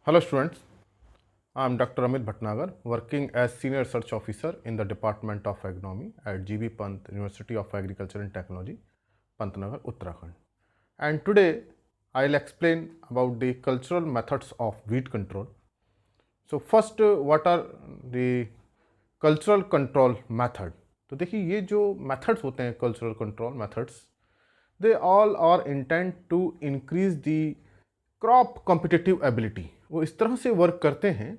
Hello students, I am Dr. Amit Bhatnagar, working as Senior Research Officer in the Department of Agronomy at GB Pant University of Agriculture and Technology, Pantnagar, Uttarakhand. And today I will explain about the cultural methods of weed control. So first, what are the cultural control method? तो देखिए ये जो methods होते हैं cultural control methods, they all are intent to increase the crop competitive ability. वो इस तरह से वर्क करते हैं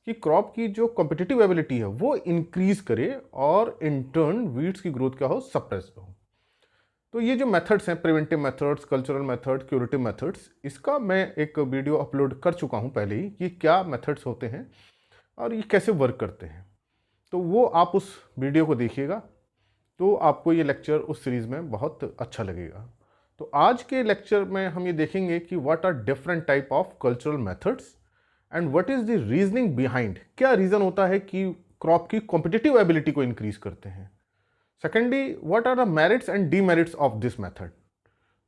कि क्रॉप की जो कॉम्पिटिटिव एबिलिटी है वो इंक्रीज करे और इन टर्न वीड्स की ग्रोथ क्या हो, सप्रेस हो। तो ये जो मेथड्स हैं, preventive methods, cultural method, curative methods, इसका मैं एक वीडियो अपलोड कर चुका हूँ पहले ही कि क्या मेथड्स होते हैं और ये कैसे वर्क करते हैं। तो वो आप उस वीडियो को देखिएगा तो आपको ये लेक्चर उस सीरीज़ में बहुत अच्छा लगेगा। तो आज के लेक्चर में हम ये देखेंगे कि what are different type of cultural methods and what is the reasoning behind, क्या रीज़न होता है कि क्रॉप की कॉम्पिटिटिव एबिलिटी को इंक्रीज करते हैं। Secondly, what are the merits and demerits of this method.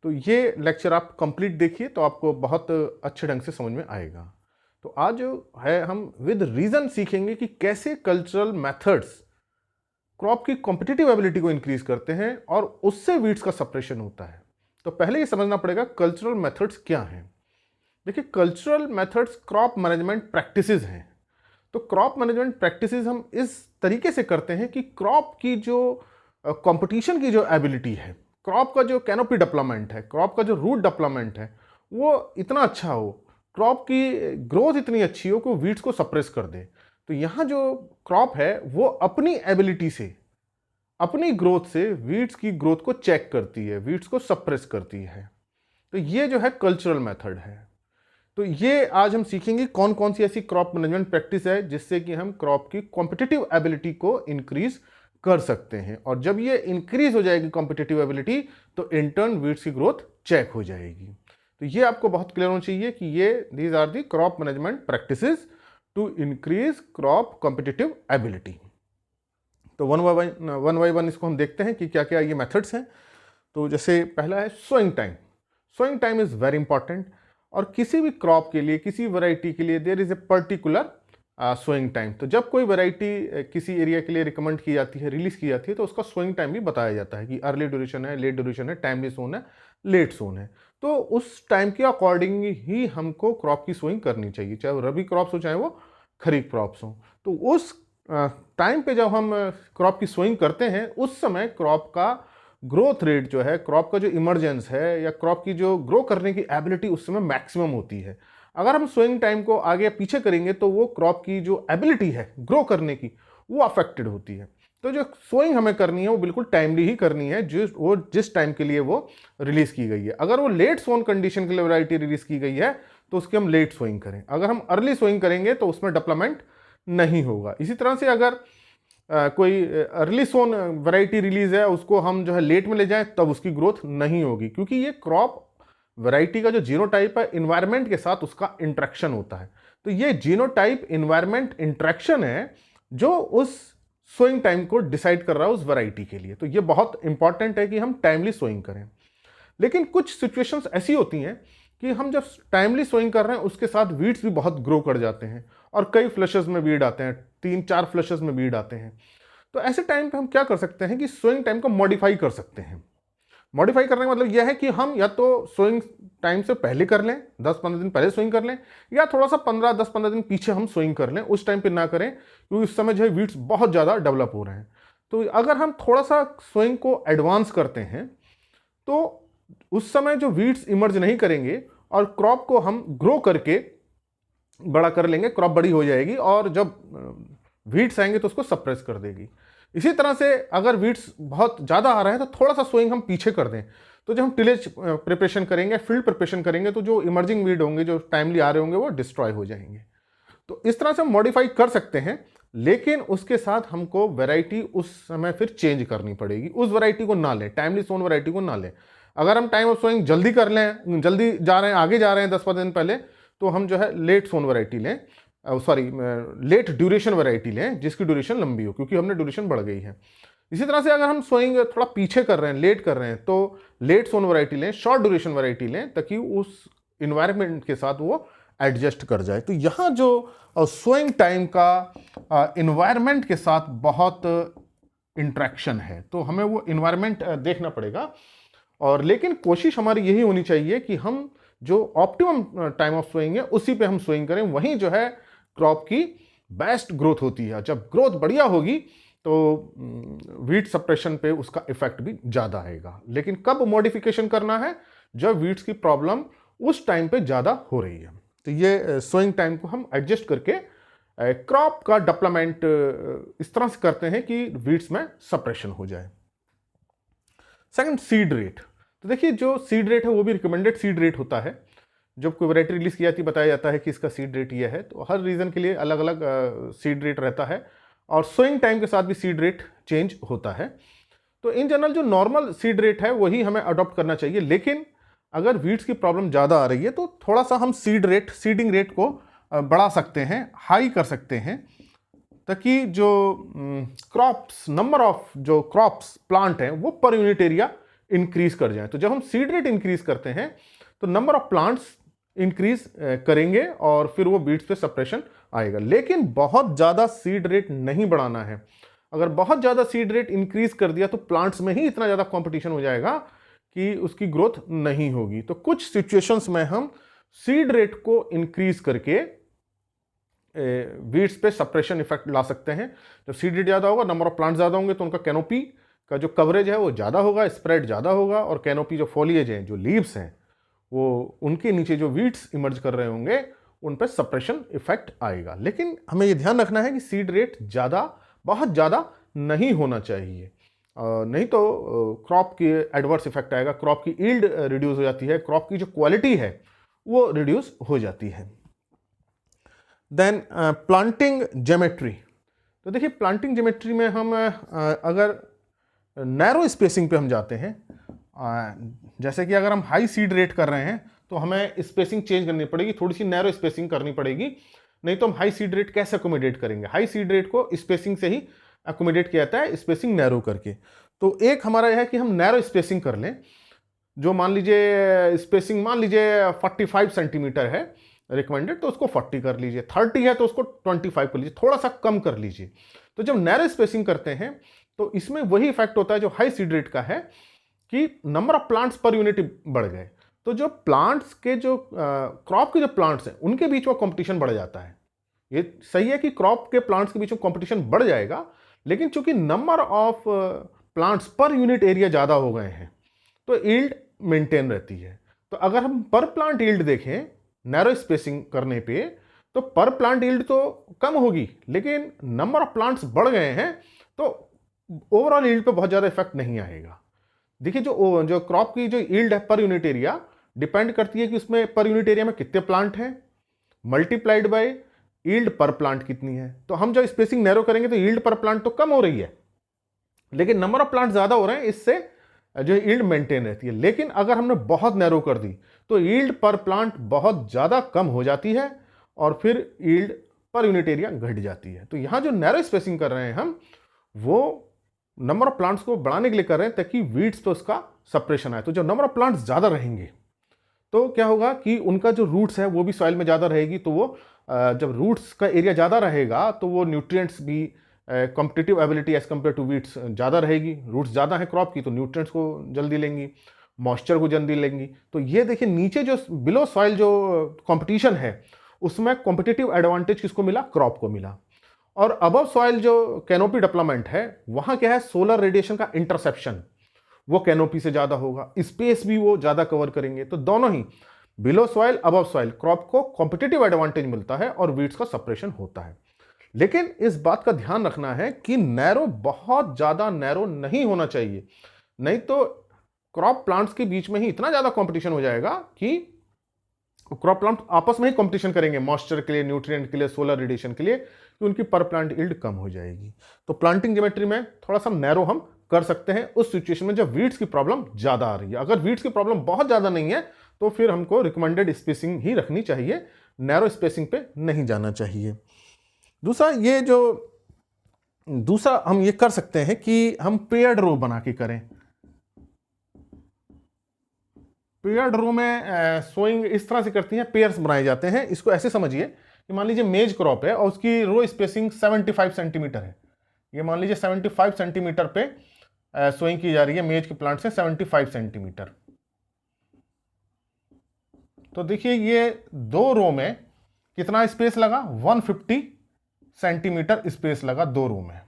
तो ये लेक्चर आप कंप्लीट देखिए तो आपको बहुत अच्छे ढंग से समझ में आएगा। तो आज जो है हम विद रीज़न सीखेंगे कि कैसे कल्चरल मेथड्स क्रॉप की कॉम्पिटिटिव एबिलिटी को इंक्रीज करते हैं और उससे वीड्स का सप्रेशन होता है। तो पहले ये समझना पड़ेगा कल्चरल मेथड्स क्या हैं। देखिए, cultural methods crop management practices हैं। तो क्रॉप मैनेजमेंट प्रैक्टिसेस हम इस तरीके से करते हैं कि क्रॉप की जो कंपटीशन की जो एबिलिटी है, क्रॉप का जो कैनोपी डेवलपमेंट है, क्रॉप का जो रूट डेवलपमेंट है, वो इतना अच्छा हो, क्रॉप की ग्रोथ इतनी अच्छी हो कि वो वीड्स को सप्रेस कर दे। तो यहाँ जो क्रॉप है वो अपनी एबिलिटी से, अपनी ग्रोथ से वीड्स की ग्रोथ को चेक करती है, वीड्स को सप्रेस करती है। तो ये जो है कल्चरल मेथड है। तो ये आज हम सीखेंगे कौन कौन सी ऐसी क्रॉप मैनेजमेंट प्रैक्टिस है जिससे कि हम क्रॉप की कॉम्पिटिटिव एबिलिटी को इंक्रीज कर सकते हैं। और जब ये इंक्रीज हो जाएगी कॉम्पिटिटिव एबिलिटी तो इन टर्न वीड्स की ग्रोथ चेक हो जाएगी। तो ये आपको बहुत क्लियर होना चाहिए कि ये these are the crop management practices to increase crop competitive ability. तो वन बाई वन इसको हम देखते हैं कि क्या क्या ये मेथड्स हैं। तो जैसे पहला है sowing time. Sowing time is very important और किसी भी क्रॉप के लिए, किसी वैरायटी के लिए there is a particular sowing time. तो जब कोई वैरायटी किसी एरिया के लिए रिकमेंड की जाती है, रिलीज़ की जाती है, तो उसका सोइंग टाइम भी बताया जाता है कि अर्ली ड्यूरेशन है, लेट ड्यूरेशन है, टाइमली सोन है, लेट सोन है। तो उस टाइम के अकॉर्डिंग ही हमको क्रॉप की सोइंग करनी चाहिए, चाहे वो रबी क्रॉप्स हो चाहे वो खरीफ क्रॉप्स हो। तो उस टाइम पे जब हम क्रॉप की सोइंग करते हैं उस समय क्रॉप का ग्रोथ रेट जो है, क्रॉप का जो इमर्जेंस है या क्रॉप की जो ग्रो करने की एबिलिटी उस समय मैक्सिमम होती है। अगर हम सोइंग टाइम को आगे या पीछे करेंगे तो वो क्रॉप की जो एबिलिटी है ग्रो करने की वो अफेक्टेड होती है। तो जो सोइंग हमें करनी है वो बिल्कुल टाइमली ही करनी है, जिस टाइम के लिए वो रिलीज की गई है। अगर वो लेट सोन कंडीशन के लिए वैरायटी रिलीज की गई है तो उसकी हम लेट सोइंग करें। अगर हम अर्ली सोइंग करेंगे तो उसमें डेवलपमेंट नहीं होगा। इसी तरह से अगर कोई अर्ली सोन वैरायटी रिलीज है उसको हम जो है लेट में ले जाएं तब उसकी ग्रोथ नहीं होगी, क्योंकि ये क्रॉप वैरायटी का जो जीनोटाइप है इन्वायरमेंट के साथ उसका इंट्रैक्शन होता है। तो ये जीनोटाइप इन्वायरमेंट इंट्रैक्शन है जो उस सोइंग टाइम को डिसाइड कर रहा है उस वैरायटी के लिए। तो ये बहुत इंपॉर्टेंट है कि हम टाइमली सोइंग करें। लेकिन कुछ सिचुएशंस ऐसी होती हैं कि हम जब टाइमली सोइंग कर रहे हैं उसके साथ वीड्स भी बहुत ग्रो कर जाते हैं और कई फ्लशेस में वीड आते हैं, 3-4 फ्लशेस में वीड आते हैं। तो ऐसे टाइम पे हम क्या कर सकते हैं कि सोइंग टाइम को मॉडिफाई कर सकते हैं। मॉडिफाई करने का मतलब यह है कि हम या तो सोइंग टाइम से पहले कर लें, 10-15 दिन पहले सोइंग कर लें, या थोड़ा सा 10-15 दिन पीछे हम सोइंग कर लें। उस टाइम पे ना करें क्योंकि उस समय जो है वीड्स बहुत ज़्यादा डेवलप हो रहे हैं। तो अगर हम थोड़ा सा सोइंग को एडवांस करते हैं तो उस समय जो वीड्स इमर्ज नहीं करेंगे और क्रॉप को हम ग्रो करके बड़ा कर लेंगे, क्रॉप बड़ी हो जाएगी और जब वीड्स आएंगे तो उसको सप्रेस कर देगी। इसी तरह से अगर वीड्स बहुत ज़्यादा आ रहे हैं तो थोड़ा सा सोइंग हम पीछे कर दें। तो जब हम टिलेज प्रिपरेशन करेंगे, फील्ड प्रिपरेशन करेंगे, तो जो इमर्जिंग वीड होंगे, जो टाइमली आ रहे होंगे, वो डिस्ट्रॉय हो जाएंगे। तो इस तरह से हम मॉडिफाई कर सकते हैं, लेकिन उसके साथ हमको वैरायटी उस समय फिर चेंज करनी पड़ेगी। उस वैरायटी को ना लें, टाइमली सोन वैरायटी को ना लें। अगर हम टाइम ऑफ सोइंग जल्दी कर लें, जल्दी जा रहे हैं, आगे जा रहे हैं 10-15 दिन पहले, तो हम जो है लेट सोन वैरायटी लें, लेट ड्यूरेशन वैरायटी लें जिसकी ड्यूरेशन लंबी हो, क्योंकि हमने ड्यूरेशन बढ़ गई है। इसी तरह से अगर हम सोइंग थोड़ा पीछे कर रहे हैं, लेट कर रहे हैं, तो लेट सोन वैरायटी लें, शॉर्ट ड्यूरेशन वैरायटी लें, ताकि उस इन्वायरमेंट के साथ वो एडजस्ट कर जाए। तो यहाँ जो सोइंग टाइम का इन्वायरमेंट के साथ बहुत इंट्रैक्शन है, तो हमें वो इन्वायरमेंट देखना पड़ेगा। और लेकिन कोशिश हमारी यही होनी चाहिए कि हम जो ऑप्टिमम टाइम ऑफ सोइंग है उसी पे हम सोइंग करें, वहीं जो है क्रॉप की बेस्ट ग्रोथ होती है। जब ग्रोथ बढ़िया होगी तो वीट सप्रेशन पे उसका इफेक्ट भी ज़्यादा आएगा। लेकिन कब मॉडिफिकेशन करना है? जब वीट्स की प्रॉब्लम उस टाइम पे ज़्यादा हो रही है। तो ये सोइंग टाइम को हम एडजस्ट करके क्रॉप का डेवलपमेंट इस तरह से करते हैं कि वीट्स में सप्रेशन हो जाए। Second, seed rate. तो देखिए जो सीड रेट है वो भी रिकमेंडेड सीड रेट होता है। जब कोई वैरायटी रिलीज की जाती है बताया जाता है कि इसका सीड रेट ये है, तो हर रीजन के लिए अलग अलग सीड रेट रहता है और सोइंग टाइम के साथ भी सीड रेट चेंज होता है। तो इन जनरल जो नॉर्मल सीड रेट है वही हमें अडॉप्ट करना चाहिए। लेकिन अगर वीड्स की प्रॉब्लम ज़्यादा आ रही है तो थोड़ा सा हम सीडिंग रेट को बढ़ा सकते हैं, हाई कर सकते हैं, ताकि जो क्रॉप्स नंबर ऑफ जो क्रॉप्स प्लांट हैं वो पर यूनिट एरिया इंक्रीज कर जाए। तो जब हम सीड रेट इंक्रीज करते हैं तो नंबर ऑफ प्लांट्स इंक्रीज करेंगे और फिर वो बीट्स पे सप्रेशन आएगा। लेकिन बहुत ज़्यादा सीड रेट नहीं बढ़ाना है। अगर बहुत ज़्यादा सीड रेट इंक्रीज कर दिया तो प्लांट्स में ही इतना ज़्यादा कंपटीशन हो जाएगा कि उसकी ग्रोथ नहीं होगी। तो कुछ सिचुएशंस में हम सीड रेट को इंक्रीज करके वीड्स पे सप्रेशन इफेक्ट ला सकते हैं। जब सीड रेट ज़्यादा होगा, नंबर ऑफ प्लांट्स ज़्यादा होंगे, तो उनका कैनोपी का जो कवरेज है वो ज़्यादा होगा, स्प्रेड ज़्यादा होगा, और कैनोपी जो फॉलिएज है, जो लीव्स हैं, वो उनके नीचे जो वीड्स इमर्ज कर रहे होंगे उन पर सप्रेशन इफेक्ट आएगा। लेकिन हमें ये ध्यान रखना है कि सीड रेट बहुत ज़्यादा नहीं होना चाहिए, नहीं तो क्रॉप की एडवर्स इफेक्ट आएगा, क्रॉप की यील्ड रिड्यूस हो जाती है, क्रॉप की जो क्वालिटी है वो रिड्यूस हो जाती है। Then planting geometry. तो देखिए प्लांटिंग ज्योमेट्री में हम अगर नैरो स्पेसिंग पे हम जाते हैं, जैसे कि अगर हम हाई सीड रेट कर रहे हैं तो हमें स्पेसिंग चेंज करनी पड़ेगी, थोड़ी सी नैरो स्पेसिंग करनी पड़ेगी, नहीं तो हम हाई सीड रेट कैसे अकोमोडेट करेंगे। हाई सीड रेट को स्पेसिंग से ही अकोमोडेट किया जाता है, स्पेसिंग नैरो करके। तो एक हमारा यह है कि हम नैरो स्पेसिंग कर लें, जो मान लीजिए स्पेसिंग मान लीजिए 45 सेंटीमीटर है रिकमेंडेड, तो उसको 40 कर लीजिए, 30 है तो उसको 25 कर लीजिए, थोड़ा सा कम कर लीजिए। तो जब नैरो स्पेसिंग करते हैं तो इसमें वही इफेक्ट होता है जो हाई सीड रेट का है, कि number of plants per unit बढ़ गए। तो जो प्लांट्स के जो क्रॉप के जो प्लांट्स हैं उनके बीच में कंपटीशन बढ़ जाता है। ये सही है कि क्रॉप के प्लांट्स के बीच में कंपटीशन बढ़ जाएगा, लेकिन चूंकि number of plants per unit area ज़्यादा हो गए हैं तो यील्ड मेंटेन रहती है। तो अगर हम पर प्लांट यील्ड देखें नैरो स्पेसिंग करने पे, तो पर प्लांट यील्ड तो कम होगी, लेकिन नंबर ऑफ प्लांट्स बढ़ गए हैं तो ओवरऑल यील्ड पे बहुत ज़्यादा इफेक्ट नहीं आएगा। देखिए जो क्रॉप की जो यील्ड है पर यूनिट एरिया डिपेंड करती है कि उसमें पर यूनिट एरिया में कितने प्लांट हैं मल्टीप्लाइड बाय यील्ड पर प्लांट कितनी है। तो हम जब स्पेसिंग नैरो करेंगे तो यील्ड पर प्लांट तो कम हो रही है, लेकिन नंबर ऑफ प्लांट ज्यादा हो रहे हैं, इससे जो यील्ड मेंटेन रहती है। लेकिन अगर हमने बहुत नैरो कर दी तो यील्ड पर प्लांट बहुत ज्यादा कम हो जाती है और फिर यील्ड पर यूनिट एरिया घट जाती है। तो यहां जो नैरो स्पेसिंग कर रहे हैं हम, वो नंबर ऑफ प्लांट्स को बढ़ाने के लिए कर रहे हैं ताकि वीड्स पे उसका सप्रेशन आए। तो जब नंबर ऑफ प्लांट्स ज्यादा रहेंगे तो क्या होगा कि उनका जो रूट्स है वो भी सॉइल में ज़्यादा रहेगी, तो वो जब रूट्स का एरिया ज़्यादा रहेगा तो वो न्यूट्रिएंट्स भी competitive ability as compare to weeds ज़्यादा रहेगी। रूट्स ज़्यादा है क्रॉप की तो न्यूट्रिएंट्स को जल्दी लेंगी, मॉइस्चर को जल्दी लेंगी। तो ये देखिए नीचे जो बिलो सॉइल जो कंपटीशन है उसमें कॉम्पिटिटिव एडवांटेज किसको मिला? क्रॉप को मिला। और अबव सॉइल जो कैनोपी डेवलपमेंट है वहाँ क्या है, सोलर रेडिएशन का इंटरसेप्शन वो कैनोपी से ज़्यादा होगा, स्पेस भी वो ज़्यादा कवर करेंगे। तो दोनों ही below soil above soil crop को कॉम्पिटिटिव एडवांटेज मिलता है और वीड्स का सप्रेशन होता है। लेकिन इस बात का ध्यान रखना है कि नैरो बहुत ज़्यादा नैरो नहीं होना चाहिए, नहीं तो क्रॉप प्लांट्स के बीच में ही इतना ज़्यादा कॉम्पिटिशन हो जाएगा कि क्रॉप प्लांट आपस में ही कॉम्पिटिशन करेंगे मॉइस्चर के लिए, न्यूट्रिएंट के लिए, सोलर रेडिएशन के लिए, कि उनकी पर प्लांट यील्ड कम हो जाएगी। तो प्लांटिंग ज्योमेट्री में थोड़ा सा नैरो हम कर सकते हैं उस सिचुएशन में जब वीड्स की प्रॉब्लम ज़्यादा आ रही है। अगर वीड्स की प्रॉब्लम बहुत ज़्यादा नहीं है तो फिर हमको रिकमेंडेड स्पेसिंग ही रखनी चाहिए, नैरो स्पेसिंग पे नहीं जाना चाहिए। दूसरा हम ये कर सकते हैं कि हम पेयर्ड रो बना के करें। पेयर्ड रो में सोइंग इस तरह से करती हैं, पेयर्स बनाए जाते हैं। इसको ऐसे समझिए कि मान लीजिए मेज क्रॉप है और उसकी रो स्पेसिंग 75 सेंटीमीटर है। ये मान लीजिए 75 सेंटीमीटर पे सोइंग की जा रही है मेज के प्लांट से 75 सेंटीमीटर। तो देखिए ये 2 रो में कितना स्पेस लगा, 150 सेंटीमीटर स्पेस लगा 2 रो में।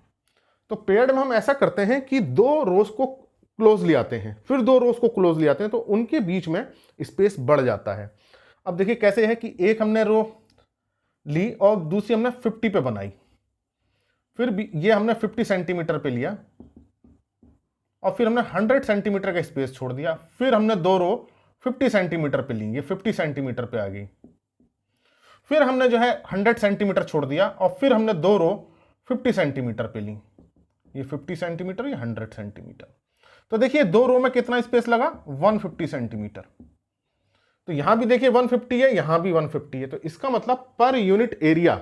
तो पेयर्ड में हम ऐसा करते हैं कि 2 रोज को क्लोजली आते हैं, फिर 2 रोज को क्लोजली आते हैं, तो उनके बीच में स्पेस बढ़ जाता है। अब देखिए कैसे है कि एक हमने रो ली और दूसरी हमने 50 पे बनाई, फिर भी ये हमने 50 सेंटीमीटर पे लिया और फिर हमने 100 सेंटीमीटर का स्पेस छोड़ दिया, फिर हमने 2 रो 50 सेंटीमीटर पे ली, ये 50 सेंटीमीटर पे आ गई, फिर हमने जो है 100 सेंटीमीटर छोड़ दिया और फिर हमने 2 रो 50 सेंटीमीटर पे ली, ये 50 सेंटीमीटर, ये 100 सेंटीमीटर। तो देखिए 2 रो में कितना स्पेस लगा, 150 सेंटीमीटर। तो यहां भी देखिए 150 है, यहां भी 150 है। तो इसका मतलब per unit area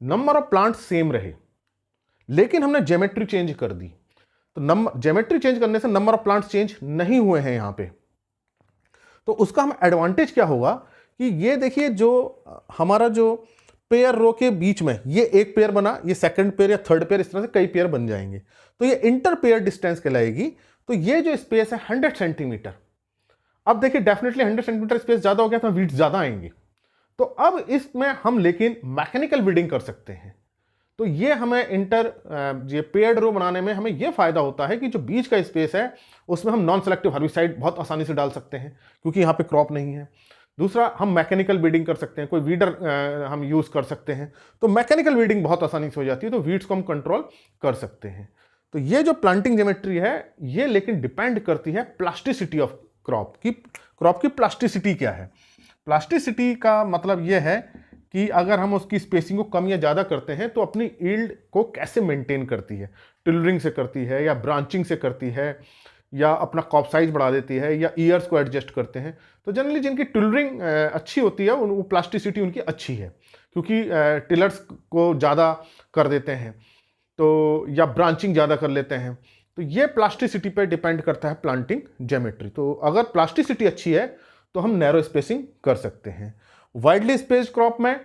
number of plant same रहे, लेकिन हमने ज्योमेट्री चेंज कर दी। तो ज्योमेट्री चेंज करने से नंबर ऑफ प्लांट्स चेंज नहीं हुए हैं यहां पे। तो उसका हम एडवांटेज क्या होगा कि ये देखिए जो हमारा जो पेयर रो के बीच में ये एक पेयर बना, ये सेकंड पेयर या थर्ड पेयर, इस तरह से कई पेयर बन जाएंगे, तो ये इंटर पेयर डिस्टेंस कहलाएगी। तो ये जो स्पेस है 100 सेंटीमीटर। अब देखिए डेफिनेटली 100 सेंटीमीटर स्पेस ज्यादा हो गया तो वीड्स ज्यादा आएंगे। तो अब इसमें हम लेकिन मैकेनिकल वीडिंग कर सकते हैं। तो ये हमें ये पेयर्ड रो बनाने में हमें ये फायदा होता है कि जो बीच का स्पेस है उसमें हम नॉन सेलेक्टिव हर्बिसाइड बहुत आसानी से डाल सकते हैं क्योंकि यहाँ पे क्रॉप नहीं है। दूसरा, हम मैकेनिकल वीडिंग कर सकते हैं, कोई वीडर हम यूज कर सकते हैं, तो मैकेनिकल वीडिंग बहुत आसानी से हो जाती है, तो वीड्स को हम कंट्रोल कर सकते हैं। तो ये जो प्लांटिंग ज्योमेट्री है ये लेकिन डिपेंड करती है प्लास्टिसिटी ऑफ क्रॉप की प्लास्टिसिटी क्या है। प्लास्टिसिटी का मतलब ये है कि अगर हम उसकी स्पेसिंग को कम या ज़्यादा करते हैं तो अपनी यील्ड को कैसे मेंटेन करती है, टिलरिंग से करती है या ब्रांचिंग से करती है या अपना क्रॉप साइज बढ़ा देती है या ईयर्स को एडजस्ट करते हैं। तो जनरली जिनकी टिलरिंग अच्छी होती है वो प्लास्टिसिटी उनकी अच्छी है क्योंकि टिलर्स को ज़्यादा कर देते हैं तो या ब्रांचिंग ज़्यादा कर लेते हैं। तो ये प्लास्टिसिटी पे डिपेंड करता है प्लांटिंग ज्योमेट्री। तो अगर प्लास्टिसिटी अच्छी है तो हम नैरो स्पेसिंग कर सकते हैं। वाइडली स्पेस क्रॉप में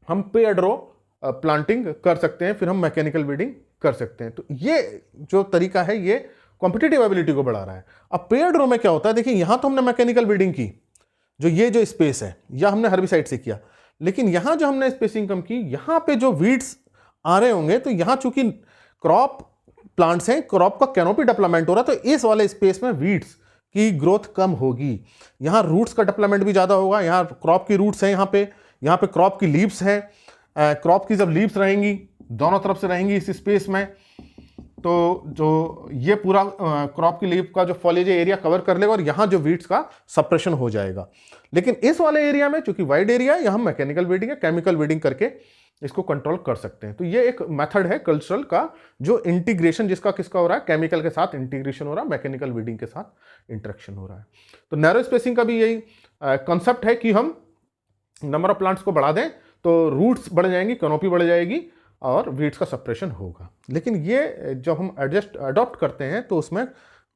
हम पेयर्ड रो प्लांटिंग कर सकते हैं, फिर हम मैकेनिकल वीडिंग कर सकते हैं। तो ये जो तरीका है ये कॉम्पिटिटिव एबिलिटी को बढ़ा रहा है। अब पेयर्ड रो में क्या होता है, देखिए यहां तो हमने मैकेनिकल वीडिंग की, जो स्पेस है या हमने हर्बिसाइड से किया, लेकिन यहां जो हमने स्पेसिंग कम की, यहां पे जो वीड्स आ रहे होंगे तो यहां चूंकि क्रॉप प्लांट्स हैं, क्रॉप का कैनोपी डेवलपमेंट हो रहा है, तो इस वाले स्पेस में वीड्स की ग्रोथ कम होगी। यहां रूट्स का डेवलपमेंट भी ज्यादा होगा, यहां क्रॉप की रूट्स हैं, यहाँ पे क्रॉप की लीव्स हैं। क्रॉप की जब लीव्स रहेंगी दोनों तरफ से रहेंगी इस स्पेस में, तो जो ये पूरा क्रॉप की लीव का जो फॉलेज एरिया कवर कर लेगा और यहाँ जो वीड्स का सप्रेशन हो जाएगा। लेकिन इस वाले एरिया में चूंकि वाइड एरिया है, यहाँ मैकेनिकल वीडिंग है, केमिकल वीडिंग करके इसको कंट्रोल कर सकते हैं। तो ये एक मेथड है कल्चरल का, जो इंटीग्रेशन जिसका किसका हो रहा है, केमिकल के साथ इंटीग्रेशन हो रहा है, मैकेनिकल वीडिंग के साथ इंटरेक्शन हो रहा है। तो नैरो स्पेसिंग का भी यही कॉन्सेप्ट है कि हम नंबर ऑफ प्लांट्स को बढ़ा दें तो रूट्स बढ़ जाएंगी, कैनोपी बढ़ जाएगी और वीड्स का सप्रेशन होगा। लेकिन ये जब हम अडॉप्ट करते हैं तो उसमें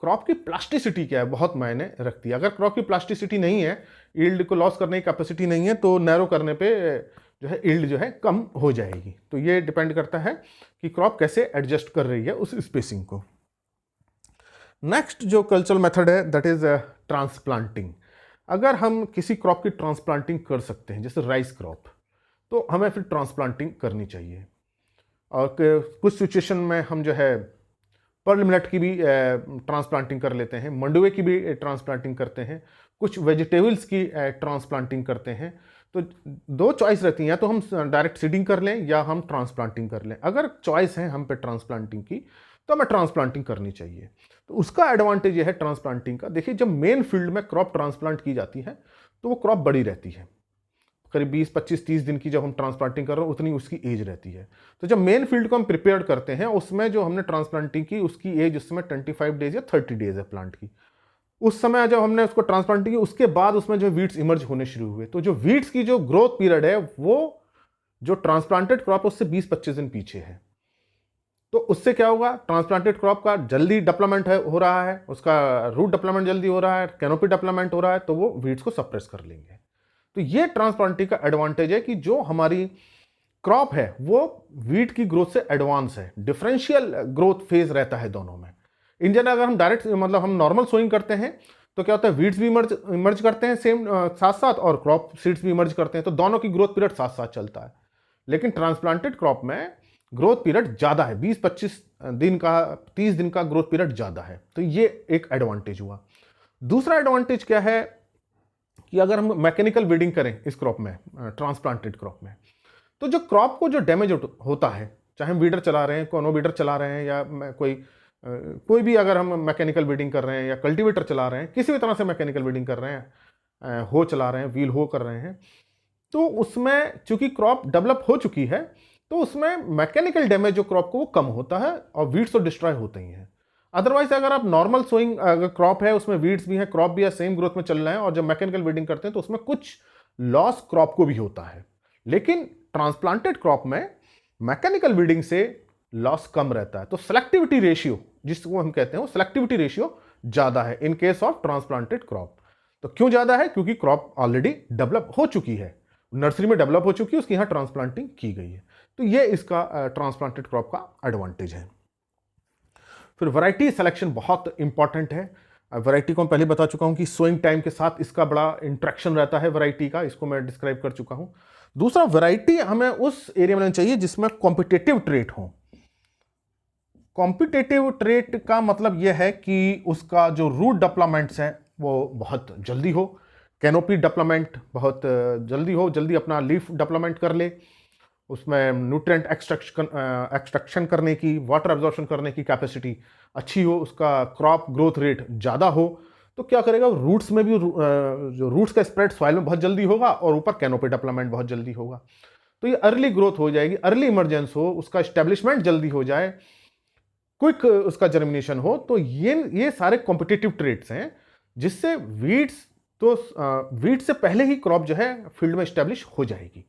क्रॉप की प्लास्टिसिटी क्या है बहुत मायने रखती है। अगर क्रॉप की प्लास्टिसिटी नहीं है, यील्ड को लॉस करने की कैपेसिटी नहीं है, तो नैरो करने पे जो है यील्ड जो है कम हो जाएगी। तो ये डिपेंड करता है कि क्रॉप कैसे एडजस्ट कर रही है उस स्पेसिंग को। नेक्स्ट जो कल्चरल मेथड है दैट इज ट्रांसप्लांटिंग। अगर हम किसी क्रॉप की ट्रांसप्लांटिंग कर सकते हैं, जैसे राइस क्रॉप, तो हमें फिर ट्रांसप्लांटिंग करनी चाहिए। और कुछ सिचुएशन में हम जो है पर्ल मिलेट की भी ट्रांसप्लांटिंग कर लेते हैं, मंडुवे की भी ट्रांसप्लांटिंग करते हैं, कुछ वेजिटेबल्स की ट्रांसप्लांटिंग करते हैं। तो 2 चॉइस रहती हैं, तो हम डायरेक्ट सीडिंग कर लें या हम ट्रांसप्लांटिंग कर लें। अगर चॉइस है हम पे ट्रांसप्लांटिंग की तो हमें ट्रांसप्लांटिंग करनी चाहिए। तो उसका एडवांटेज ये है ट्रांसप्लांटिंग का, देखिए जब मेन फील्ड में क्रॉप ट्रांसप्लांट की जाती है तो वो क्रॉप बड़ी रहती है, करीब 20, 25, 30 दिन की जब हम ट्रांसप्लांटिंग कर रहे हैं उतनी उसकी एज रहती है। तो जब मेन फील्ड को हम प्रिपेयर करते हैं उसमें जो हमने ट्रांसप्लांटिंग की उसकी एज उस समय 25 डेज या 30 डेज है प्लांट की। उस समय जब हमने उसको ट्रांसप्लांटिंग की उसके बाद उसमें जो वीड्स इमर्ज होने शुरू हुए, तो जो वीड्स की जो ग्रोथ पीरियड है वो जो ट्रांसप्लांटेड क्रॉप उससे 20-25 दिन पीछे है। तो उससे क्या होगा, ट्रांसप्लांटेड क्रॉप का जल्दी डेवलपमेंट हो रहा है, उसका रूट डेवलपमेंट जल्दी हो रहा है, कैनोपी डेवलपमेंट हो रहा है, तो वो वीड्स को सप्रेस कर लेंगे। तो ये ट्रांसप्लांटिंग का एडवांटेज है कि जो हमारी क्रॉप है वो वीट की ग्रोथ से एडवांस है, डिफरेंशियल ग्रोथ फेज रहता है दोनों में। इन जनरल अगर हम डायरेक्ट मतलब हम नॉर्मल सोइंग करते हैं तो क्या होता है, वीड्स भी इमर्ज करते हैं सेम साथ साथ, और क्रॉप सीड्स भी इमर्ज करते हैं, तो दोनों की ग्रोथ पीरियड साथ साथ चलता है। लेकिन ट्रांसप्लांटेड क्रॉप में ग्रोथ पीरियड ज़्यादा है, 20-25 दिन का, 30 दिन का ग्रोथ पीरियड ज़्यादा है। तो ये एक एडवांटेज हुआ। दूसरा एडवांटेज क्या है कि अगर हम मैकेनिकल वीडिंग करें इस क्रॉप में, ट्रांसप्लांटेड क्रॉप में, तो जो क्रॉप को जो डैमेज होता है, चाहे हम वीडर चला रहे हैं, कोनो वीडर चला रहे हैं, या कोई भी अगर हम मैकेनिकल वीडिंग कर रहे हैं, या कल्टीवेटर चला रहे हैं, किसी भी तरह से मैकेनिकल वीडिंग कर रहे हैं, हो चला रहे हैं, व्हील हो कर रहे हैं, तो उसमें चूंकि क्रॉप डेवलप हो चुकी है, तो उसमें मैकेनिकल डैमेज जो क्रॉप को वो कम होता है, और वीड्स तो डिस्ट्रॉय होते ही हैं। अदरवाइज अगर आप नॉर्मल सोइंग अगर क्रॉप है, उसमें वीड्स भी है, क्रॉप भी है, सेम ग्रोथ में चल रहे हैं, और जब मैकेनिकल वीडिंग करते हैं तो उसमें कुछ लॉस क्रॉप को भी होता है। लेकिन ट्रांसप्लांटेड क्रॉप में मैकेनिकल वीडिंग से लॉस कम रहता है, तो सेलेक्टिविटी रेशियो जिसको हम कहते हैं, वो सेलेक्टिविटी रेशियो ज्यादा है in case of transplanted crop. तो क्यों ज्यादा है, क्योंकि क्रॉप ऑलरेडी डेवलप हो चुकी है, नर्सरी में डेवलप हो चुकी है, उसकी यहां ट्रांसप्लांटिंग की गई है। तो ये इसका ट्रांसप्लांटेड क्रॉप का एडवांटेज है। फिर वैरायटी सिलेक्शन बहुत इंपॉर्टेंट है। वैरायटी को मैं पहले बता चुका हूं कि सोइंग टाइम के साथ इसका बड़ा इंट्रैक्शन रहता है वैरायटी का, इसको मैं डिस्क्राइब कर चुका हूं। दूसरा, वैरायटी हमें उस एरिया में लेना चाहिए जिसमें कॉम्पिटिटिव ट्रेट हो। कॉम्पिटिटिव ट्रेट का मतलब यह है कि उसका जो रूट डेवलपमेंट्स है वो बहुत जल्दी हो, कैनोपी डेवलपमेंट बहुत जल्दी हो, जल्दी अपना लीफ डेवलपमेंट कर ले, उसमें न्यूट्रिएंट एक्सट्रैक्शन करने की, वाटर एब्जॉर्प्शन करने की कैपेसिटी अच्छी हो, उसका क्रॉप ग्रोथ रेट ज़्यादा हो, तो क्या करेगा, रूट्स में भी जो रूट्स का स्प्रेड सॉइल में बहुत जल्दी होगा, और ऊपर कैनोपी डेवलपमेंट बहुत जल्दी होगा। तो ये अर्ली ग्रोथ हो जाएगी, अर्ली इमरजेंस हो, उसका स्टैब्लिशमेंट जल्दी हो जाए, क्विक उसका जर्मिनेशन हो। तो ये सारे कॉम्पिटिटिव ट्रेट्स हैं जिससे वीड्स से पहले ही क्रॉप जो है फील्ड में स्टैब्लिश हो जाएगी।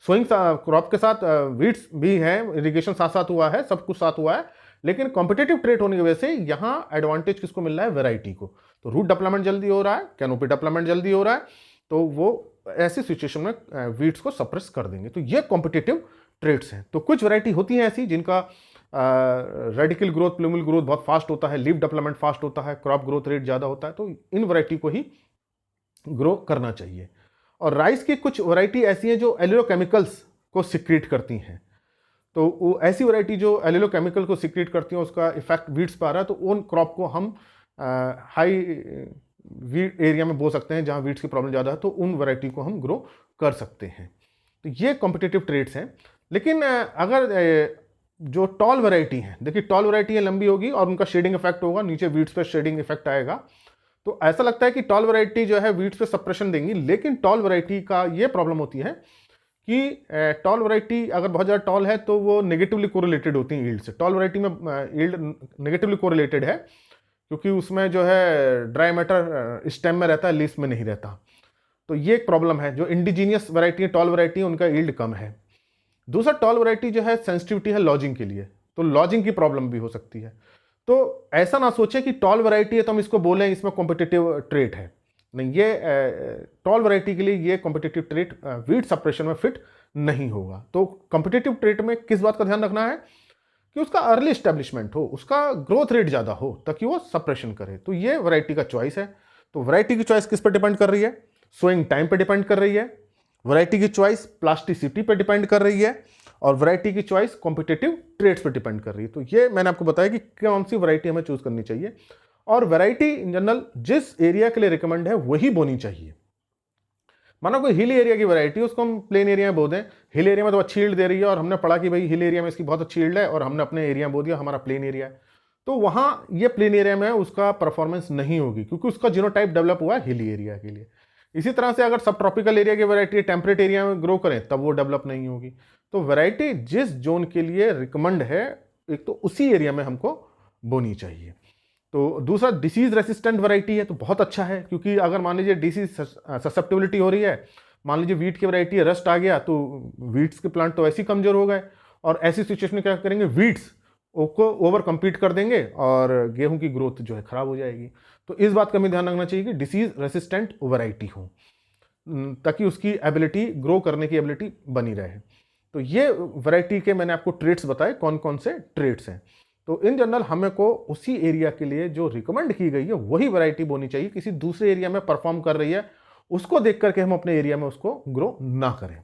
सोइंग क्रॉप के साथ वीड्स भी हैं, इरिगेशन साथ साथ हुआ है, सब कुछ साथ हुआ है, लेकिन कॉम्पिटिटिव ट्रेट होने की वजह से यहां एडवांटेज किसको मिल रहा है, वैरायटी को। तो रूट डेवलपमेंट जल्दी हो रहा है, कैनोपी डेवलपमेंट जल्दी हो रहा है, तो वो ऐसी सिचुएशन में वीड्स को सप्रेस कर देंगे। तो ये कॉम्पिटिटिव ट्रेट्स हैं। तो कुछ वैरायटी होती हैं ऐसी जिनका रेडिकल ग्रोथ, प्लूमल ग्रोथ बहुत फास्ट होता है, लीफ डेवलपमेंट फास्ट होता है, क्रॉप ग्रोथ रेट ज़्यादा होता है, तो इन वैरायटी को ही ग्रो करना चाहिए। और राइस की कुछ वैरायटी ऐसी हैं जो एलिलोकेमिकल्स को सिक्रीट करती हैं। तो वो ऐसी वैरायटी जो एलिलोकेमिकल को सिक्रीट करती हैं, उसका इफेक्ट वीड्स पर आ रहा है, तो उन क्रॉप को हम हाई वीड एरिया में बो सकते हैं जहाँ वीड्स की प्रॉब्लम ज़्यादा है, तो उन वैरायटी को हम ग्रो कर सकते हैं। तो ये कॉम्पिटिटिव ट्रेड्स हैं। लेकिन अगर जो टॉल वैरायटी है, देखिए टॉल वैरायटी है, लंबी होगी और उनका शेडिंग इफेक्ट होगा, नीचे वीड्स पर शेडिंग इफेक्ट आएगा, तो ऐसा लगता है कि टॉल वैरायटी जो है वीड्स पे सप्रेशन देंगी। लेकिन टॉल वैरायटी का ये प्रॉब्लम होती है कि टॉल वैरायटी अगर बहुत ज़्यादा टॉल है तो वो नेगेटिवली कोरिलेटेड होती है ईल्ड से। टॉल वैरायटी में ईल्ड नेगेटिवली कोरिलेटेड है, क्योंकि उसमें जो है ड्राई मैटर स्टेम में रहता है, लीफ में नहीं रहता। तो ये एक प्रॉब्लम है। जो इंडिजीनियस वैरायटी है, टॉल वैरायटी है, उनका ईल्ड कम है। दूसरा, टॉल वैरायटी जो है सेंसिटिविटी है लॉजिंग के लिए, तो लॉजिंग की प्रॉब्लम भी हो सकती है। तो ऐसा ना सोचे कि टॉल वैरायटी है तो हम इसको बोलें इसमें कॉम्पिटिटिव ट्रेट है, नहीं, ये टॉल वैरायटी के लिए ये कॉम्पिटिटिव ट्रेट वीड सप्रेशन में फिट नहीं होगा। तो कॉम्पिटिटिव ट्रेट में किस बात का ध्यान रखना है कि उसका अर्ली एस्टेब्लिशमेंट हो, उसका ग्रोथ रेट ज़्यादा हो, ताकि वो सप्रेशन करे। तो ये वैरायटी का चॉइस है। तो वैरायटी की चॉइस किस पर डिपेंड कर रही है, सोइंग टाइम पे डिपेंड कर रही है, वैरायटी की चॉइस प्लास्टिसिटी पे डिपेंड कर रही है, और वैरायटी की चॉइस कॉम्पिटिटिव ट्रेड्स पे डिपेंड कर रही है। तो ये मैंने आपको बताया कि कौन सी वैरायटी हमें चूज करनी चाहिए, और वैरायटी इन जनरल जिस एरिया के लिए रिकमेंड है वही बोनी चाहिए। मानो कोई हिल एरिया की वैरायटी, उसको हम प्लेन एरिया में बो दें, हिल एरिया में तो अच्छी ईल्ड दे रही है, और हमने पढ़ा कि भाई हिल एरिया में इसकी बहुत अच्छी ईल्ड है, और हमने अपने एरिया में बो दिया, हमारा प्लेन एरिया है, तो वहां ये प्लेन एरिया में उसका परफॉर्मेंस नहीं होगी, क्योंकि उसका जीनोटाइप डेवलप हुआ है हिली एरिया के लिए। इसी तरह से अगर सब ट्रॉपिकल एरिया की वैरायटी टेम्परेट एरिया में ग्रो करें तब वो डेवलप नहीं होगी। तो वैरायटी जिस जोन के लिए रिकमेंड है, एक तो उसी एरिया में हमको बोनी चाहिए। तो दूसरा, डिसीज रेसिस्टेंट वैरायटी है तो बहुत अच्छा है, क्योंकि अगर मान लीजिए डिसीज ससेप्टिबिलिटी हो रही है, मान लीजिए वीट की वैरायटी है, रस्ट आ गया, तो वीट्स के प्लांट तो ऐसे ही कमजोर हो गए, और ऐसी सिचुएशन में क्या करेंगे, वीट्स को ओवर कम्पीट कर देंगे और गेहूं की ग्रोथ जो है खराब हो जाएगी। तो इस बात का हमें ध्यान रखना चाहिए कि डिसीज रेसिस्टेंट वैरायटी हो, ताकि उसकी एबिलिटी, ग्रो करने की एबिलिटी बनी रहे। तो ये वैरायटी के मैंने आपको ट्रेट्स बताए, कौन कौन से ट्रेट्स हैं। तो इन जनरल हमें को उसी एरिया के लिए जो रिकमेंड की गई है वही वैरायटी बोनी चाहिए। किसी दूसरे एरिया में परफॉर्म कर रही है उसको देख करके हम अपने एरिया में उसको ग्रो ना करें।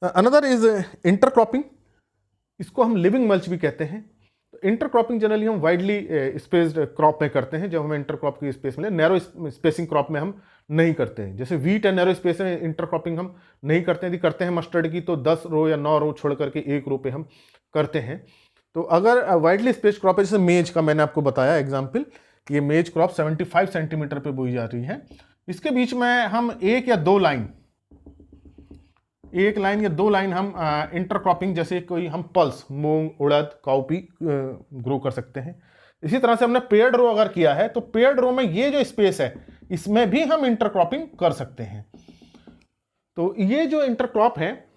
अनदर इज इंटरक्रॉपिंग, इसको हम लिविंग मल्च भी कहते हैं। तो इंटरक्रॉपिंग जनरली हम वाइडली स्पेस्ड क्रॉप में करते हैं। जब हमें इंटरक्रॉप की स्पेस मिले, नैरो स्पेसिंग क्रॉप में हम नहीं करते हैं। जैसे वीट है, नैरो स्पेस में इंटरक्रॉपिंग हम नहीं करते हैं। यदि करते हैं मस्टर्ड की तो 10 रो या 9 रो छोड़ करके 1 रो पे हम करते हैं। तो अगर वाइडली स्पेस्ड क्रॉप है, जैसे मेज का मैंने आपको बताया एग्जाम्पल, ये मेज क्रॉप 75 सेंटीमीटर पे बोई जा रही है। इसके बीच में हम एक या दो लाइन हम इंटरक्रॉपिंग, जैसे कोई हम पल्स, मूंग, उड़द, काउपी ग्रो कर सकते हैं। इसी तरह से हमने पेयर्ड रो अगर किया है तो पेयर्ड रो में ये जो स्पेस है इसमें भी हम इंटरक्रॉपिंग कर सकते हैं। तो ये जो इंटरक्रॉप है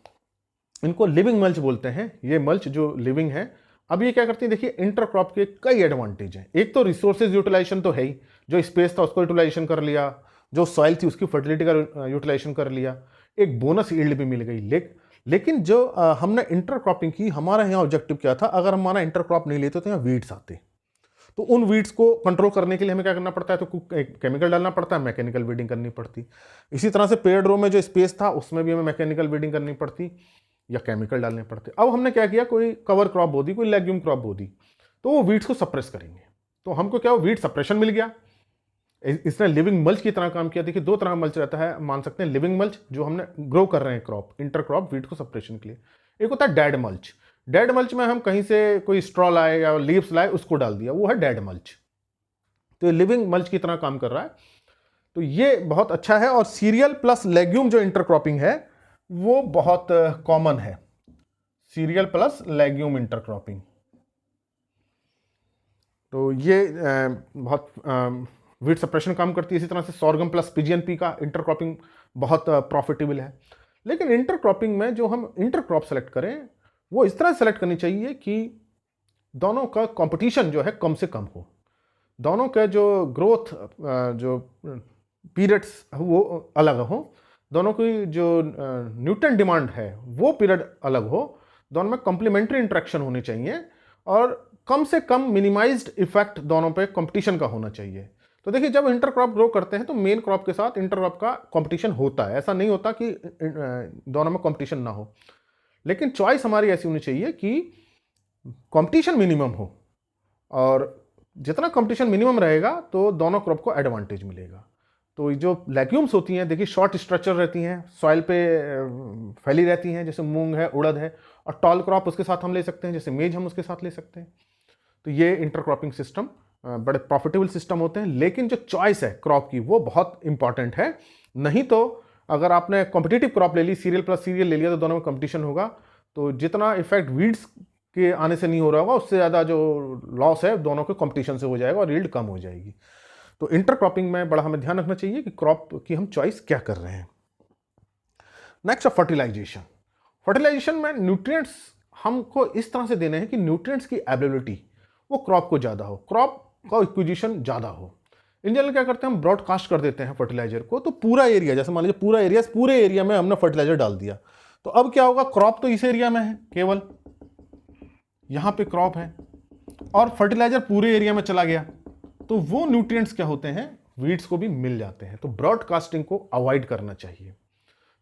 इनको लिविंग मल्च बोलते हैं। ये मल्च जो लिविंग है, अब ये क्या करती है, देखिए इंटरक्रॉप के कई एडवांटेज हैं। एक तो रिसोर्सेज यूटिलाइजेशन तो है ही, जो स्पेस था उसको यूटिलाइजेशन कर लिया, जो सॉइल थी उसकी फर्टिलिटी का यूटिलाइजेशन कर लिया, एक बोनस यील्ड भी मिल गई। लेकिन जो हमने इंटरक्रॉपिंग की, हमारा यहाँ ऑब्जेक्टिव क्या था, अगर हमारा इंटरक्रॉप नहीं लेते तो यहाँ वीड्स आते, तो उन वीड्स को कंट्रोल करने के लिए हमें क्या करना पड़ता है, तो केमिकल डालना पड़ता है, मैकेनिकल वीडिंग करनी पड़ती। इसी तरह से पेयर्ड रो में जो स्पेस था उसमें भी हमें मैकेनिकल वीडिंग करनी पड़ती या केमिकल डालने पड़ते। अब हमने क्या किया, कोई कवर क्रॉप बो दी, कोई लेग्यूम क्रॉप बो दी, तो वो वीड्स को सप्रेस करेंगे। तो हमको क्या, वीड सप्रेशन मिल गया। इसने लिविंग मल्च की तरह काम किया। देखिए 2 तरह का मल्च रहता है, मान सकते हैं लिविंग मल्च जो हमने ग्रो कर रहे हैं क्रॉप, इंटरक्रॉप वीड को सप्रेशन के लिए। एक होता है डेड मल्च। डेड मल्च में हम कहीं से कोई स्ट्रॉ लाए या लीव्स लाए उसको डाल दिया, वो है डेड मल्च। तो ये लिविंग मल्च की तरह काम कर रहा है। तो ये बहुत अच्छा है। और सीरियल प्लस लेग्यूम जो इंटरक्रॉपिंग है वो बहुत कॉमन है, सीरियल प्लस लेग्यूम इंटरक्रॉपिंग। तो ये बहुत वीट सप्रेशन काम करती है। इसी तरह से सॉर्गम प्लस पीजीएनपी का इंटरक्रॉपिंग बहुत प्रॉफिटेबल है। लेकिन इंटरक्रॉपिंग में जो हम इंटरक्रॉप सेलेक्ट करें वो इस तरह सेलेक्ट करनी चाहिए कि दोनों का कंपटीशन जो है कम से कम हो, दोनों का जो ग्रोथ जो पीरियड्स वो अलग हो, दोनों की जो न्यूट्रिएंट डिमांड है वो पीरियड अलग हो, दोनों में कॉम्प्लीमेंट्री इंटरेक्शन होनी चाहिए और कम से कम मिनिमाइज्ड इफेक्ट दोनों पे कंपटीशन का होना चाहिए। तो देखिए जब इंटरक्रॉप ग्रो करते हैं तो मेन क्रॉप के साथ इंटरक्रॉप का कंपटीशन होता है। ऐसा नहीं होता कि दोनों में कंपटीशन ना हो, लेकिन चॉइस हमारी ऐसी होनी चाहिए कि कंपटीशन मिनिमम हो, और जितना कंपटीशन मिनिमम रहेगा तो दोनों क्रॉप को एडवांटेज मिलेगा। तो जो लेग्यूम्स होती हैं देखिए शॉर्ट स्ट्रक्चर रहती हैं, सॉइल पे फैली रहती हैं, जैसे मूंग है, उड़द है, और टॉल क्रॉप उसके साथ हम ले सकते हैं, जैसे मेज हम उसके साथ ले सकते हैं। तो ये इंटरक्रॉपिंग सिस्टम बड़े प्रॉफिटेबल सिस्टम होते हैं। लेकिन जो चॉइस है क्रॉप की वो बहुत इंपॉर्टेंट है। नहीं तो अगर आपने कॉम्पिटिटिव क्रॉप ले ली, सीरियल प्लस सीरियल ले लिया, तो दोनों में कंपटीशन होगा। तो जितना इफेक्ट वीड्स के आने से नहीं हो रहा होगा उससे ज़्यादा जो लॉस है दोनों के कंपटीशन से हो जाएगा और यील्ड कम हो जाएगी। तो इंटरक्रॉपिंग में बड़ा हमें ध्यान रखना चाहिए कि क्रॉप की हम चॉइस क्या कर रहे हैं। नेक्स्ट है फर्टिलाइजेशन। फर्टिलाइजेशन में न्यूट्रिएंट्स हमको इस तरह से देने हैं कि न्यूट्रिएंट्स की अवेलेबिलिटी वो क्रॉप को ज़्यादा हो, क्रॉप का एक्विजिशन ज़्यादा हो। इन जनरल क्या करते हैं, हम ब्रॉडकास्ट कर देते हैं फर्टिलाइजर को। तो पूरा एरिया, जैसे मान लीजिए पूरे एरिया में हमने फर्टिलाइजर डाल दिया, तो अब क्या होगा, क्रॉप तो इस एरिया में है, केवल यहाँ पे क्रॉप है, और फर्टिलाइजर पूरे एरिया में चला गया, तो वो न्यूट्रिएंट्स क्या होते हैं, वीड्स को भी मिल जाते हैं। तो ब्रॉडकास्टिंग को अवॉइड करना चाहिए।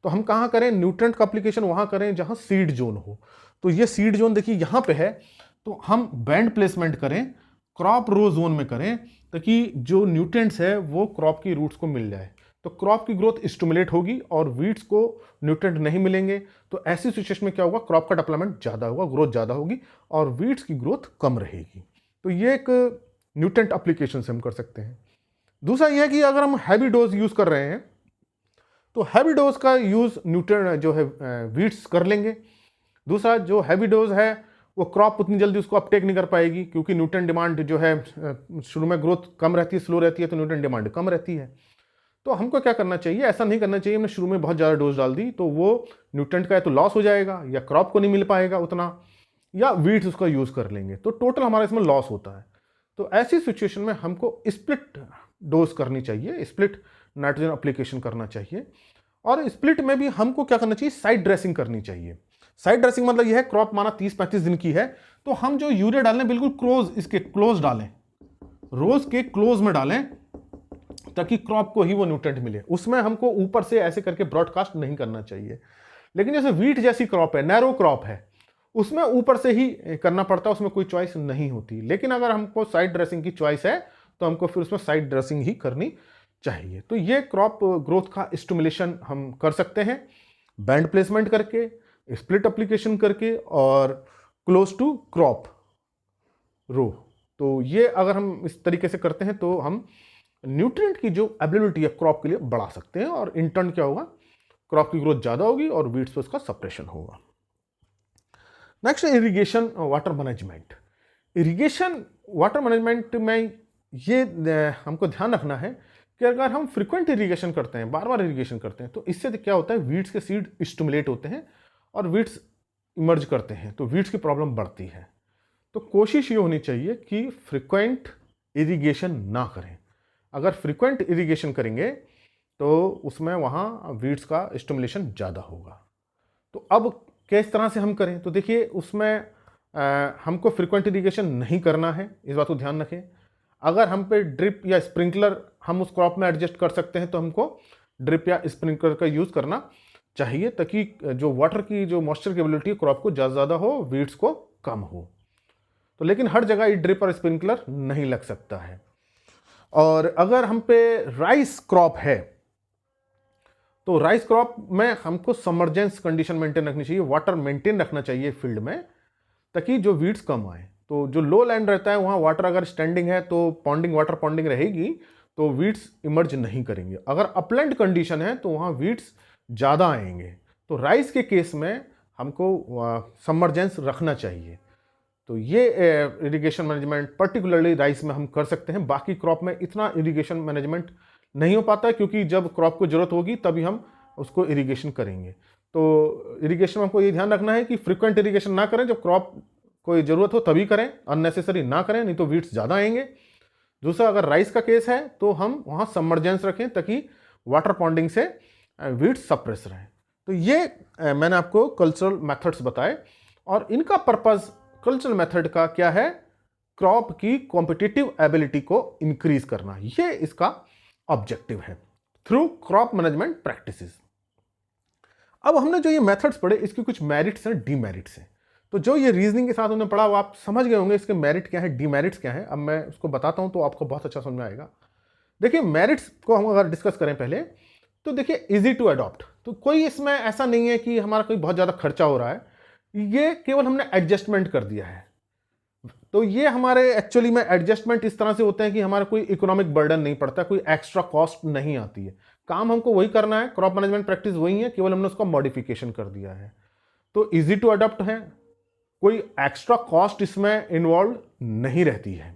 तो हम कहाँ करें, न्यूट्रिएंट का एप्लीकेशन वहाँ करें जहाँ सीड जोन हो। तो ये सीड जोन देखिए यहाँ पे है, तो हम बैंड प्लेसमेंट करें, क्रॉप रो जोन में करें, ताकि जो न्यूट्रिएंट्स है वो क्रॉप की रूट्स को मिल जाए। तो क्रॉप की ग्रोथ स्टिमुलेट होगी और वीड्स को न्यूट्रिएंट नहीं मिलेंगे। तो ऐसी सिचुएशन में क्या होगा, क्रॉप का डेवलपमेंट ज़्यादा होगा, ग्रोथ ज़्यादा होगी और वीड्स की ग्रोथ कम रहेगी। तो ये एक न्यूट्रिएंट एप्लीकेशन से हम कर सकते हैं। दूसरा यह है कि अगर हम हैवी डोज यूज़ कर रहे हैं तो हैवी डोज का यूज़ न्यूट्रिएंट जो है वीड्स कर लेंगे। दूसरा जो हैवी डोज है वो क्रॉप उतनी जल्दी उसको अपटेक नहीं कर पाएगी, क्योंकि न्यूट्रिएंट डिमांड जो है शुरू में ग्रोथ कम रहती है, स्लो रहती है, तो न्यूट्रिएंट डिमांड कम रहती है। तो हमको क्या करना चाहिए, ऐसा नहीं करना चाहिए हमने शुरू में बहुत ज़्यादा डोज डाल दी तो वो न्यूट्रिएंट का या तो लॉस हो जाएगा या क्रॉप को नहीं मिल पाएगा उतना, या वीड्स उसका यूज़ कर लेंगे, तो टोटल हमारा इसमें लॉस होता है। तो ऐसी सिचुएशन में हमको स्प्लिट डोज करनी चाहिए, स्प्लिट नाइट्रोजन अप्लीकेशन करना चाहिए। और स्प्लिट में भी हमको क्या करना चाहिए, साइड ड्रेसिंग करनी चाहिए। साइड ड्रेसिंग मतलब यह है, क्रॉप माना 30-35 दिन की है, तो हम जो यूरिया डालें बिल्कुल क्लोज, इसके क्लोज डालें, रोज के क्लोज में डालें, ताकि क्रॉप को ही वो न्यूट्रिएंट मिले। उसमें हमको ऊपर से ऐसे करके ब्रॉडकास्ट नहीं करना चाहिए। लेकिन जैसे वीट जैसी क्रॉप है, नैरो क्रॉप है, उसमें ऊपर से ही करना पड़ता है, उसमें कोई चॉइस नहीं होती। लेकिन अगर हमको साइड ड्रेसिंग की चॉइस है तो हमको फिर उसमें साइड ड्रेसिंग ही करनी चाहिए। तो ये क्रॉप ग्रोथ का स्टिमुलेशन हम कर सकते हैं बैंड प्लेसमेंट करके, स्प्लिट एप्लीकेशन करके और क्लोज टू क्रॉप रो। तो ये अगर हम इस तरीके से करते हैं तो हम न्यूट्रिएंट की जो अवेलेबिलिटी है क्रॉप के लिए बढ़ा सकते हैं, और इन टर्न क्या होगा, क्रॉप की ग्रोथ ज़्यादा होगी और वीड्स पे उसका सप्रेशन होगा। नेक्स्ट है irrigation water management. Irrigation water management में ये हमको ध्यान रखना है कि अगर हम फ्रीक्वेंट इरिगेशन करते हैं, बार बार इरिगेशन करते हैं, तो इससे क्या होता है, वीड्स के सीड स्टिमुलेट होते हैं और वीड्स इमर्ज करते हैं, तो वीड्स की प्रॉब्लम बढ़ती है। तो कोशिश ये होनी चाहिए कि फ्रीक्वेंट इरिगेशन ना करें। अगर फ्रीक्वेंट इरिगेशन करेंगे तो उसमें वहाँ वीड्स का स्टिमुलेशन ज़्यादा होगा। तो अब किस तरह से हम करें, तो देखिए उसमें हमको फ्रीक्वेंट इरिगेशन नहीं करना है, इस बात को ध्यान रखें। अगर हम पे ड्रिप या स्प्रिंकलर हम उस क्रॉप में एडजस्ट कर सकते हैं तो हमको ड्रिप या स्प्रिंकलर का यूज़ करना चाहिए, ताकि जो वाटर की जो मॉइस्चर की एबिलिटी क्रॉप को ज़्यादा हो, वीड्स को कम हो। तो लेकिन हर जगह ये ड्रिप और स्प्रिंकलर नहीं लग सकता है। और अगर हम पे राइस क्रॉप है तो राइस क्रॉप में हमको समर्जेंस कंडीशन मेंटेन रखनी चाहिए, वाटर मेंटेन रखना चाहिए फील्ड में, ताकि जो वीड्स कम आए। तो जो लो लैंड रहता है वहाँ वाटर अगर स्टैंडिंग है तो पॉन्डिंग, वाटर पॉन्डिंग रहेगी, तो वीड्स इमर्ज नहीं करेंगे। अगर अपलैंड कंडीशन है तो वहाँ वीड्स ज़्यादा आएंगे। तो राइस के केस में हमको समर्जेंस रखना चाहिए। तो ये इरिगेशन मैनेजमेंट पर्टिकुलरली राइस में हम कर सकते हैं। बाकी क्रॉप में इतना इरिगेशन मैनेजमेंट नहीं हो पाता है, क्योंकि जब क्रॉप को जरूरत होगी तभी हम उसको इरिगेशन करेंगे। तो इरिगेशन में हमको ये ध्यान रखना है कि फ्रीक्वेंट इरिगेशन ना करें, जब क्रॉप कोई ज़रूरत हो तभी करें, अननेसेसरी ना करें, नहीं तो वीड्स ज़्यादा आएंगे। दूसरा, अगर राइस का केस है तो हम वहाँ सबमर्जेंस रखें, ताकि वाटर पॉन्डिंग से वीड्स सप्रेस रहें। तो ये मैंने आपको कल्चरल मेथड्स बताए, और इनका पर्पज़ कल्चरल मेथड का क्या है, क्रॉप की कॉम्पिटिटिव एबिलिटी को इंक्रीज करना, ये इसका ऑब्जेक्टिव है थ्रू क्रॉप मैनेजमेंट प्रैक्टिसेस। अब हमने जो ये मेथड्स पढ़े, इसके कुछ मेरिट्स हैं, डीमेरिट्स हैं। तो जो ये रीजनिंग के साथ उन्होंने पढ़ा वो आप समझ गए होंगे, इसके मेरिट क्या है, डीमेरिट्स क्या है। अब मैं उसको बताता हूं तो आपको बहुत अच्छा समझ में आएगा। देखिए, मेरिट्स को हम अगर डिस्कस करें पहले, तो देखिए इजी टू अडॉप्ट। तो कोई इसमें ऐसा नहीं है कि हमारा कोई बहुत ज़्यादा खर्चा हो रहा है, ये केवल हमने एडजस्टमेंट कर दिया है। तो ये हमारे एक्चुअली में एडजस्टमेंट इस तरह से होते हैं कि हमारा कोई इकोनॉमिक बर्डन नहीं पड़ता, कोई एक्स्ट्रा कॉस्ट नहीं आती है, काम हमको वही करना है, क्रॉप मैनेजमेंट प्रैक्टिस वही है, केवल हमने उसका मॉडिफिकेशन कर दिया है। तो इजी टू अडॉप्ट है, कोई एक्स्ट्रा कॉस्ट इसमें इन्वॉल्व नहीं रहती है।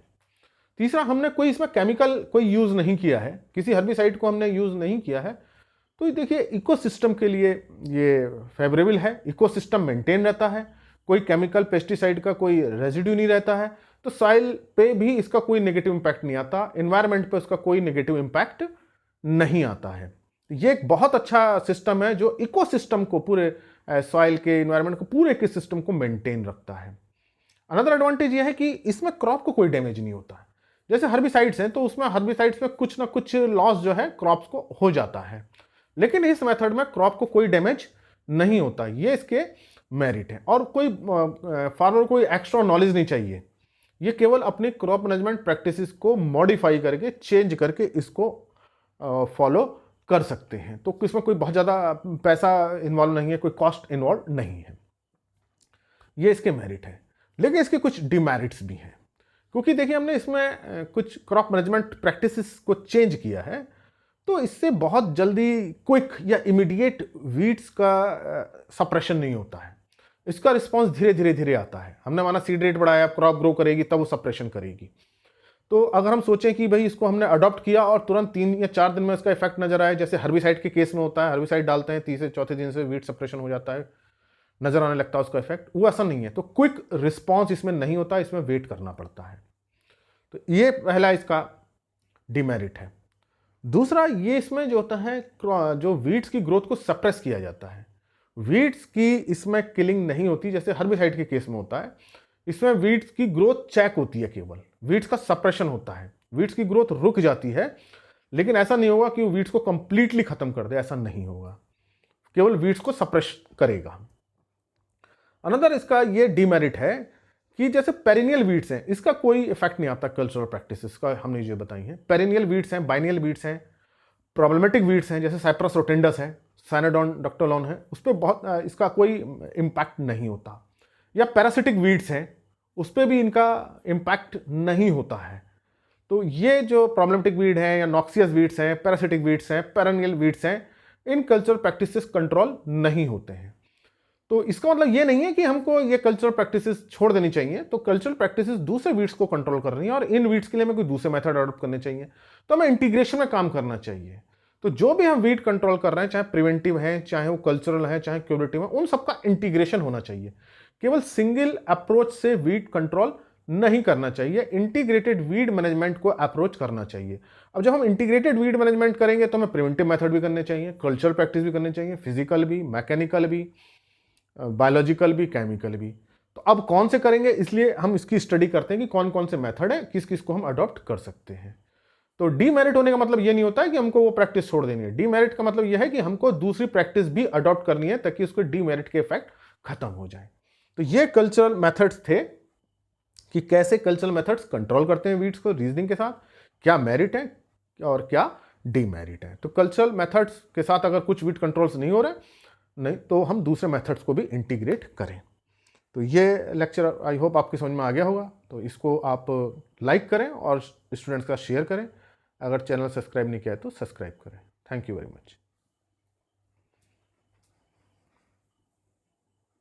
तीसरा, हमने कोई इसमें केमिकल कोई यूज नहीं किया है, किसी हर्बिसाइड को हमने यूज नहीं किया है। तो देखिए इकोसिस्टम के लिए ये फेवरेबल है, इकोसिस्टम मेंटेन रहता है, कोई केमिकल पेस्टिसाइड का कोई रेजिड्यू नहीं रहता है, तो सॉइल पे भी इसका कोई नेगेटिव इंपैक्ट नहीं आता, एनवायरनमेंट पे उसका कोई नेगेटिव इंपैक्ट नहीं आता है। ये एक बहुत अच्छा सिस्टम है जो इकोसिस्टम को, पूरे सॉइल के एनवायरनमेंट को, पूरे के सिस्टम को मेंटेन रखता है। अनदर एडवांटेज ये है कि इसमें क्रॉप को कोई डैमेज नहीं होता है। जैसे हर्बिसाइड्स हैं तो उसमें हर्बिसाइड्स में कुछ ना कुछ लॉस जो है क्रॉप्स को हो जाता है, लेकिन इस मेथड में क्रॉप को कोई डैमेज नहीं होता। ये इसके मेरिट है। और कोई फार्मर को एक्स्ट्रा नॉलेज नहीं चाहिए, ये केवल अपने क्रॉप मैनेजमेंट प्रैक्टिसेस को मॉडिफाई करके, चेंज करके इसको फॉलो कर सकते हैं। तो इसमें कोई बहुत ज़्यादा पैसा इन्वॉल्व नहीं है, कोई कॉस्ट इन्वॉल्व नहीं है। ये इसके मेरिट है। लेकिन इसके कुछ डिमेरिट्स भी हैं, क्योंकि देखिए हमने इसमें कुछ क्रॉप मैनेजमेंट प्रैक्टिसेस को चेंज किया है, तो इससे बहुत जल्दी क्विक या इमीडिएट वीड्स का सप्रेशन नहीं होता है। इसका रिस्पांस धीरे धीरे धीरे आता है। हमने माना सीड रेट बढ़ाया, क्रॉप ग्रो करेगी, तब वो सप्रेशन करेगी। तो अगर हम सोचें कि भाई इसको हमने अडॉप्ट किया और तुरंत 3 या 4 दिन में इसका इफेक्ट नजर आए, जैसे हर्बिसाइड के केस में होता है, हर्बिसाइड डालते हैं, तीसरे चौथे दिन से वीड सप्रेशन हो जाता है, नज़र आने लगता है उसका इफेक्ट, वो ऐसा नहीं है। तो क्विक रिस्पॉन्स इसमें नहीं होता, इसमें वेट करना पड़ता है। तो ये पहला इसका डिमेरिट है। दूसरा, ये इसमें जो होता है, जो वीड्स की ग्रोथ को सप्रेस किया जाता है। वीड्स की इसमें किलिंग नहीं होती जैसे हर्बिसाइड के केस में होता है। इसमें वीड्स की ग्रोथ चेक होती है, केवल वीड्स का सप्रेशन होता है, वीड्स की ग्रोथ रुक जाती है। लेकिन ऐसा नहीं होगा कि वो वीड्स को कंप्लीटली खत्म कर दे, ऐसा नहीं होगा, केवल वीड्स को सप्रेस करेगा। अनदर इसका ये डिमेरिट है कि जैसे पेरिनियल वीड्स हैं, इसका कोई इफेक्ट नहीं आता कल्चरल प्रैक्टिसेस का, हमने जो बताई हैं। पेरिनियल वीड्स हैं, बाइनियल वीड्स हैं, प्रॉब्लमेटिक वीड्स हैं जैसे साइप्रस रोटेंडस है, साइनोडोन डक्टोलॉन है, उस पर बहुत इसका कोई इम्पैक्ट नहीं होता। या पैरासिटिक वीड्स हैं, उस पर भी इनका इम्पैक्ट नहीं होता है। तो ये जो प्रॉब्लमेटिक वीड हैं या नॉक्सियस वीड्स हैं, पैरासिटिक वीड्स हैं, पेरिनियल वीड्स हैं, इन कल्चरल प्रैक्टिसेस कंट्रोल नहीं होते हैं। तो इसका मतलब ये नहीं है कि हमको ये कल्चरल प्रैक्टिसेस छोड़ देनी चाहिए। तो कल्चरल प्रैक्टिसेस दूसरे वीड्स को कंट्रोल कर रही हैं और इन वीड्स के लिए हमें कोई दूसरे मेथड अडॉप्ट करने चाहिए। तो हमें इंटीग्रेशन में काम करना चाहिए। तो जो भी हम वीड कंट्रोल कर रहे हैं, चाहे प्रिवेंटिव है, चाहे वो कल्चरल है, चाहे क्यूरेटिव है, उन सबका इंटीग्रेशन होना चाहिए। केवल सिंगल अप्रोच से वीड कंट्रोल नहीं करना चाहिए, इंटीग्रेटेड वीड मैनेजमेंट को अप्रोच करना चाहिए। अब जब हम इंटीग्रेटेड वीड मैनेजमेंट करेंगे तो हमें प्रिवेंटिव मेथड भी करने चाहिए, कल्चरल प्रैक्टिस भी करनी चाहिए, फिजिकल भी, मैकेनिकल भी, बायोलॉजिकल भी, केमिकल भी। तो अब कौन से करेंगे, इसलिए हम इसकी स्टडी करते हैं कि कौन कौन से मेथड है, किस किस को हम अडॉप्ट कर सकते हैं। तो डीमेरिट होने का मतलब ये नहीं होता है कि हमको वो प्रैक्टिस छोड़ देनी है। डीमेरिट का मतलब यह है कि हमको दूसरी प्रैक्टिस भी अडॉप्ट करनी है ताकि उसके डीमेरिट के इफेक्ट खत्म हो जाए। तो ये कल्चरल मेथड्स थे कि कैसे कल्चरल मेथड्स कंट्रोल करते हैं वीड्स को रीजनिंग के साथ, क्या मेरिट है और क्या डीमेरिट है। तो कल्चरल मेथड्स के साथ अगर कुछ वीड कंट्रोल्स नहीं हो रहे, नहीं तो हम दूसरे मेथड्स को भी इंटीग्रेट करें। तो ये लेक्चर आई होप आपकी समझ में आ गया होगा। तो इसको आप लाइक करें और स्टूडेंट्स का शेयर करें। अगर चैनल सब्सक्राइब नहीं किया है तो सब्सक्राइब करें। Thank you very much.